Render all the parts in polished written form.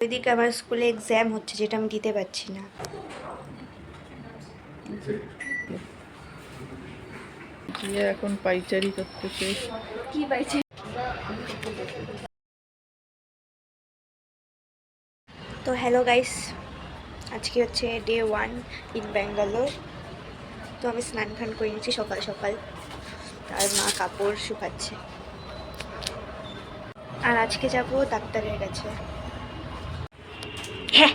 ওইদিকে আমার স্কুলে এক্সাম হচ্ছে, যেটা আমি দিতে পারছি না। এখন পাইচারি করতেছে। কি পাইচারি? তো হ্যালো গাইস, আজকে হচ্ছে ডে 1 ইন ব্যাঙ্গালোর। তো আমি স্নান ফান করে নিয়েছি সকাল সকাল, আর মা কাপড় শুকাচ্ছে। আর আজকে যাব ডাক্তারের কাছে। হ্যাঁ,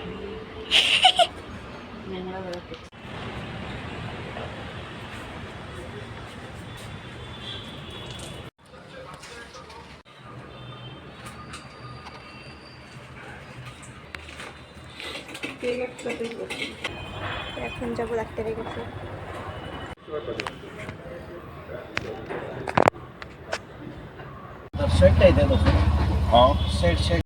এখন যাবো ডাক্তারের কাছে। সেটাই দে দো। হ্যাঁ সেট সেট।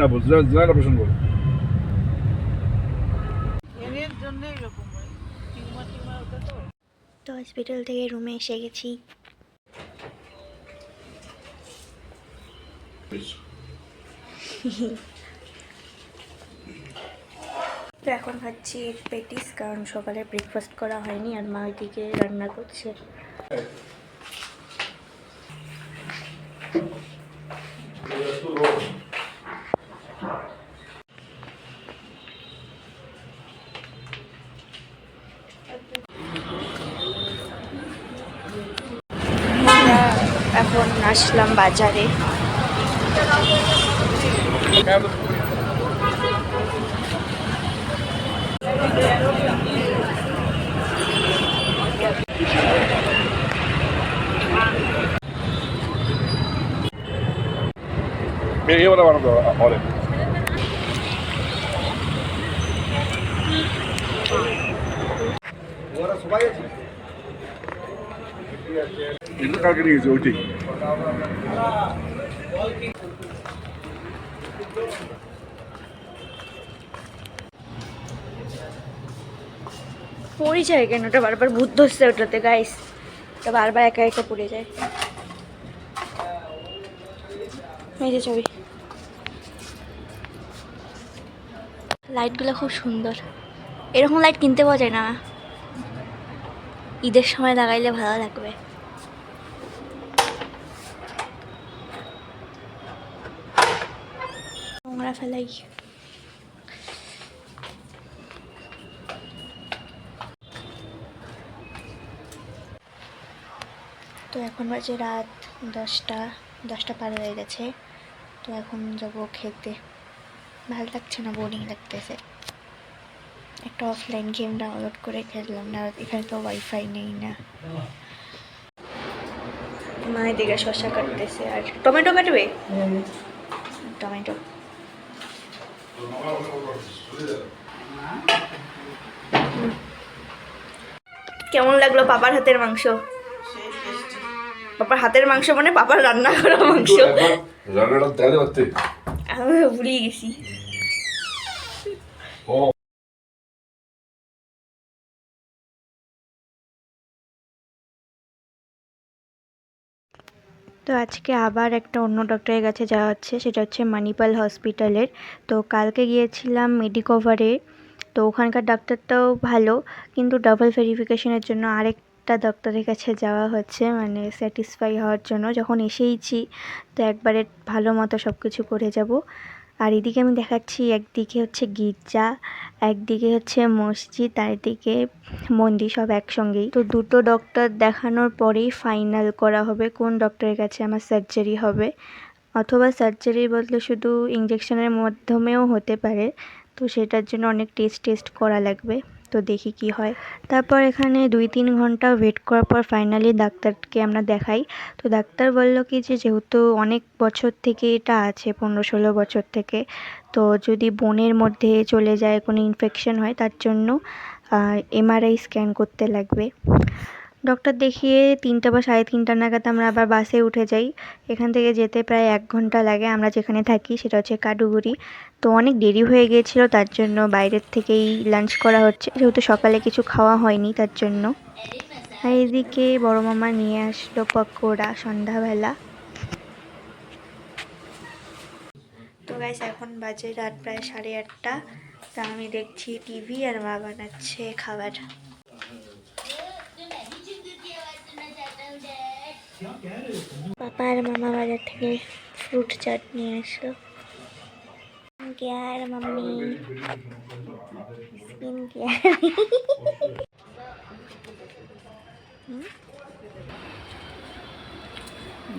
না বল, জেনারেল অপারেশন বল। তো হসপিটাল থেকে রুমে এসে গেছি। তো এখন খাচ্ছি পেটিস, কারণ সকালে ব্রেকফাস্ট করা হয়নি আর মা ওইদিকে রান্না করছে। এখন আসলাম বাজারে। Io ora guardo Ole. ওরা সবাই আছে। এটা কালকে নিয়ে গেছে ওইটাই। পড়ে যায় কেন? ওটা বারবার ভূত ধরছে ওটাতে গাইস, ওটা বারবার একা একা পড়ে যায়। এই যে ছবি, লাইটগুলো খুব সুন্দর। এরকম লাইট কিনতে পাওয়া যায় না, ঈদের সময় লাগাইলে ভালো লাগবে। নোংরা ফেলাই। তো এখন বাজে রাত 10টা পার হয়ে গেছে। তো এখন যাবো খেতে। ভালো লাগছে না, বোরিং লাগতেছে। একটা অফলাইন গেম ডাউনলোড করে খেললাম না, এখানে তো ওয়াইফাই নেই না। মা এদিকে শসা কাটতেছে আর টমেটো কাটবে। টমেটো কেমন লাগলো পাপার হাতের মাংস? পাপার হাতের মাংস মানে পাপার রান্না করা মাংস। আমি ভুলে গেছি। তো আজকে আবার একটা অন্য ডক্টরের কাছে যাওয়া হচ্ছে, সেটা হচ্ছে মানিপাল হসপিটালের। তো কালকে গিয়েছিলাম মেডিকভারে, তো ওখানকার ডাক্তারটাও ভালো, কিন্তু ডাবল ভেরিফিকেশনের জন্য আরেকটা ডক্টরের কাছে যাওয়া হচ্ছে, মানে স্যাটিসফাই হওয়ার জন্য। যখন এসেইছি তো একবারে ভালো মতো সব কিছু করে যাব। আর এদিকে আমি দেখাচ্ছি, একদিকে হচ্ছে গির্জা, একদিকে হচ্ছে মসজিদ, আর এদিকে মন্দির, সব একসঙ্গেই। তো দুটো ডক্টর দেখানোর পরেই ফাইনাল করা হবে কোন ডক্টরের কাছে আমার সার্জারি হবে, অথবা সার্জারির বদলে শুধু ইঞ্জেকশনের মাধ্যমেও হতে পারে। তো সেটার জন্য অনেক টেস্ট করা লাগবে। তো দেখি কি হয়। তারপর এখানে 2-3 ঘন্টা ওয়েট করার পর ফাইনালি ডাক্তারকে আমরা দেখাই। তো ডাক্তার বলল কি যে যেহেতু অনেক বছর থেকে এটা আছে, 15-16 বছর থেকে, তো যদি বোনের মধ্যে চলে যায়, কোনো ইনফেকশন হয়, তার জন্য এমআরআই স্ক্যান করতে লাগবে। ডক্টর দেখিয়ে 3টা বা 3:30 নাগাদ আমরা আবার বাসে উঠে যাই। এখান থেকে যেতে প্রায় 1 ঘন্টা লাগে। আমরা যেখানে থাকি সেটা হচ্ছে কাডুগুড়ি। তো অনেক দেরি হয়ে গিয়েছিলো, তার জন্য বাইরের থেকেই লাঞ্চ করা হচ্ছে, যেহেতু সকালে কিছু খাওয়া হয়নি তার জন্য। আর এদিকে বড় মামা নিয়ে আসলো পকোড়া সন্ধ্যাবেলা। তো গাইস এখন বাজে রাত প্রায় 8:30। তা আমি দেখছি টিভি আর মা বানাচ্ছে খাবার। পাপা আর মামা বাজার থেকে ফ্রুট চাট নিয়ে আসলো। Care mummy skin care.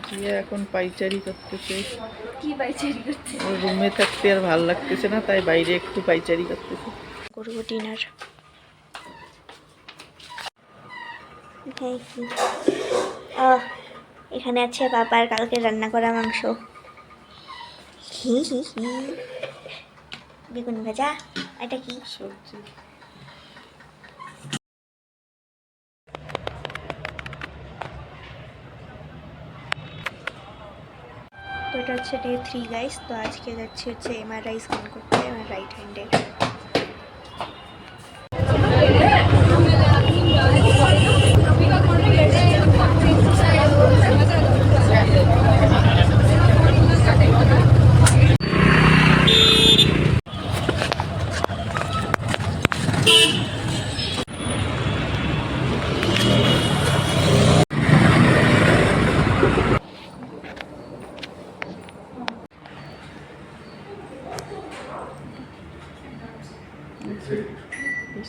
গিয়ে এখন পাইচারি করতেছে। কি পাইচারি করছে? ওর রুমে থাকতে আর ভাল লাগতেছে না, তাই বাইরে একটু পাইচারি করতেছে। করবো ডিনার। এখানে আছে পাপার কালকে রান্না করা মাংস, বেগুন ভাজা। এটা কি? সবজি। তো এটা হচ্ছে ডে 3 গাইস। তো আজকে যাচ্ছি হচ্ছে এমআরআই স্ক্যান করতে আমার রাইট হ্যান্ডের।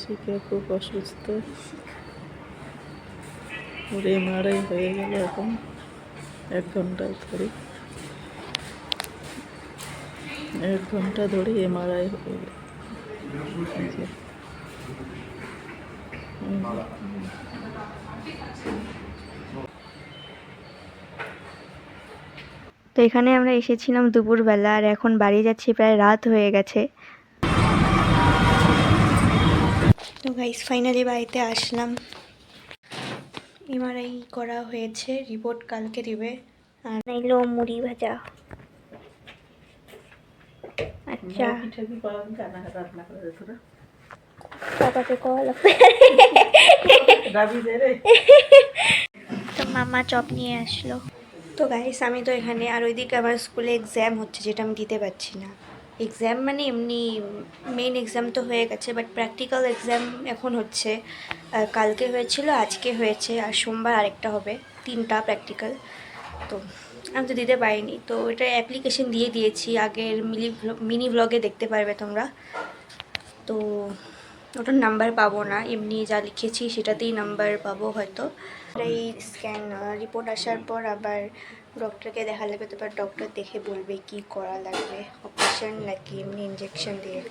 শিখে খুব অসুস্থ, ওর এমআরআই হয়ে গেল এখন 1 ঘন্টা ধরে। 1 ঘন্টা ধরে এমআরআই হয়ে গেল। তো এখানে আমরা এসেছিলাম দুপুরবেলা, আর এখন বাড়ি যাচ্ছি, প্রায় রাত হয়ে গেছে। তো গাইস ফাইনালি বাড়িতে আসলাম। এমআরআই করা হয়েছে, রিপোর্ট কালকে দিবে। আর নাইলো মুড়ি ভাজা। আচ্ছা পাপাকে কল। তো মামা চপ নিয়ে আসলো। তো গাইস আমি তো এখানে, আর ওইদিকে আমার স্কুলে এক্সাম হচ্ছে, যেটা আমি দিতে পারছি না। এক্সাম মানে এমনি মেইন এক্সাম তো হয়ে গেছে, বাট প্র্যাকটিক্যাল এক্সাম এখন হচ্ছে। কালকে হয়েছিল, আজকে হয়েছে, আর সোমবার আরেকটা হবে। 3টা প্র্যাকটিক্যাল। তো আমি তো দিতে পারিনি, তো এটা অ্যাপ্লিকেশন দিয়ে দিয়েছি। আগের মিনি ব্লগে দেখতে পারবে তোমরা। তো ওটার নাম্বার পাবো না, এমনি যা লিখেছি সেটাতেই নাম্বার পাবো হয়তো। এই স্ক্যান রিপোর্ট আসার পর আবার ডক্টরকে দেখা লাগবে, তারপর ডক্টর দেখে বলবে কি করা লাগবে, অপারেশন নাকি এমনি ইঞ্জেকশন দিয়ে।